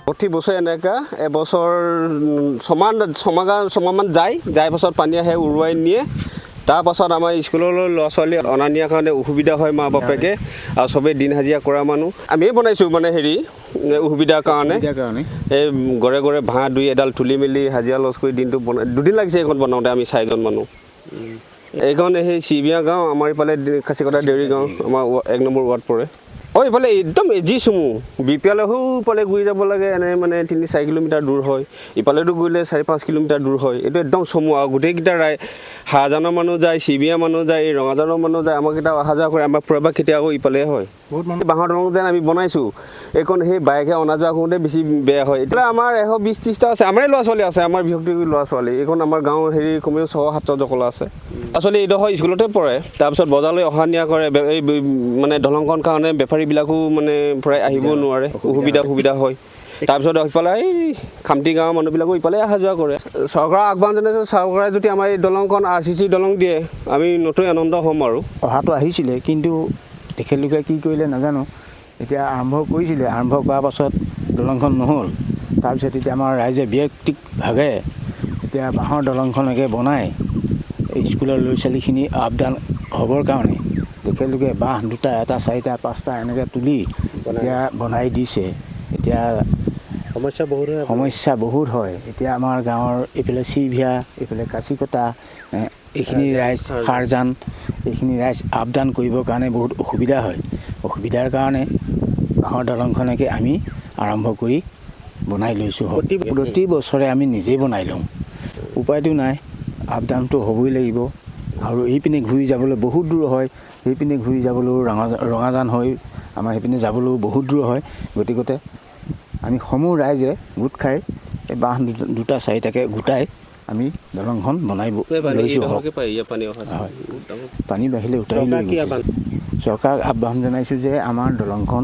প্ৰতি বছৰে এনেকা এবছৰ ছমাহমান যায় পাছত পানী আহে উৰুৱাই নিয়ে তাৰ পাছত আমাৰ স্কুললৈ ল'ৰা ছোৱালী অনা নিয়াৰ কাৰণে অসুবিধা হয় মা বাপেকে আৰু চবেই দিন হাজিৰা কৰা মানুহ আমিয়ে বনাইছোঁ মানে অসুবিধাৰ কাৰণে এই ঘৰে ঘৰে ভাঁ দুই এডাল তুলি মেলি হাজিৰা লছ কৰি দিনটো বনাই 2 দিন লাগিছে এইখন বনাওঁতে আমি 4জন মানুহ এইখন সেই চিবিয়া গাঁও আমাৰ ইফালে খাচীকটা দেউৰী গাঁও আমাৰ 1 নম্বৰ ৱাৰ্ড পৰে এইফালে একদম এজি চুমু বিপিয়ালে সৌফালে ঘূৰি যাব লাগে এনে মানে 3-4 কিলোমিটাৰ দূৰ হয় ইফালেতো গ'লে 4-5 কিলোমিটাৰ দূৰ হয় এইটো একদম চমু আৰু গোটেইকেইটা হাজানৰ মানুহ যায় চিবিয়া মানুহ যায় এই ৰঙাজানৰ মানুহ যায় আমাকেইটা অহা যোৱা কৰে আমাৰ প্ৰভাৱ কেতিয়া আকৌ ইফালে হয় বাঁহৰ দলং যেন আমি বনাইছোঁ এইখন সেই বাইকে অনা যোৱা কৰোঁতে বেছি বেয়া হয় এতিয়া আমাৰ 120-30টা আছে আমাৰে ল'ৰা ছোৱালী আছে আমাৰ ব্যক্তিগত ল'ৰা ছোৱালী এইখন আমাৰ গাঁৱৰ কমেও 600-700 জকলা আছে আচলতে এইডোখৰ স্কুলতে পৰে তাৰপিছত বজাৰলৈ অহা নিয়া কৰে এই মানে দলংখন কাৰণে বেপাৰীবিলাকো মানে প্ৰায় আহিব নোৱাৰে সুবিধা হয় তাৰপিছত ইফালে এই খামটি গাঁৱৰ মানুহবিলাকো ইফালে অহা যোৱা কৰে চৰকাৰৰ আহ্বান জনাইছে চৰকাৰে যদি আমাৰ এই দলংখন RCC দলং দিয়ে আমি নতুন আনন্দ হ'ম আৰু অহাটো আহিছিলে কিন্তু তেখেতলোকে কি কৰিলে নাজানো এতিয়া আৰম্ভ কৰিছিলে আৰম্ভ কৰাৰ পাছত দলংখন নহ'ল তাৰপিছত এতিয়া আমাৰ ৰাইজে ব্যক্তিকভাৱে এতিয়া বাঁহৰ দলংখনকে বনাই স্কুলৰ ল'ৰা ছোৱালীখিনি আপডাউন হ'বৰ কাৰণে তেখেতলোকে বাঁহ 2টা 1টা 4টা 5টা এনেকৈ তুলি এতিয়া বনাই দিছে এতিয়া সমস্যা বহুত হয় এতিয়া আমাৰ গাঁৱৰ এইফালে চিভিয়া এইফালে কাচিকটা এইখিনি ৰাইজ খাৰজান এইখিনি ৰাইজ আপডাউন কৰিবৰ কাৰণে বহুত অসুবিধা হয় অসুবিধাৰ কাৰণে বাঁহৰ দলংখনকে আমি আৰম্ভ কৰি বনাই লৈছোঁ প্ৰতি বছৰে আমি নিজেই বনাই লওঁ উপায়টো নাই আপডাউনটো হ'বই লাগিব আৰু এইপিনে ঘূৰি যাবলৈ বহুত দূৰ হয় সেইপিনে ঘূৰি যাবলৈও ৰঙাজান হৈ আমাৰ সেইপিনে যাবলৈও বহুত দূৰ হয় গতিকে আমি সমূহ ৰাইজে গোট খাই এই বাঁহ 2টা 4টাকে গোটাই আমি দলংখন বনাই লৈছোঁ পানী বাঢ়িলে উঠাই লৈ চৰকাৰক আহ্বান জনাইছোঁ যে আমাৰ দলংখন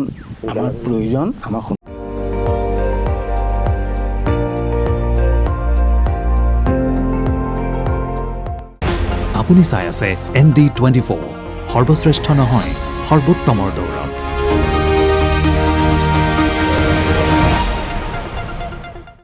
আমাৰ প্ৰয়োজন আমাৰ আপুনি চাই আছে ND24 সৰ্বশ্ৰেষ্ঠ নহয় সৰ্বোত্তমৰ দৌৰ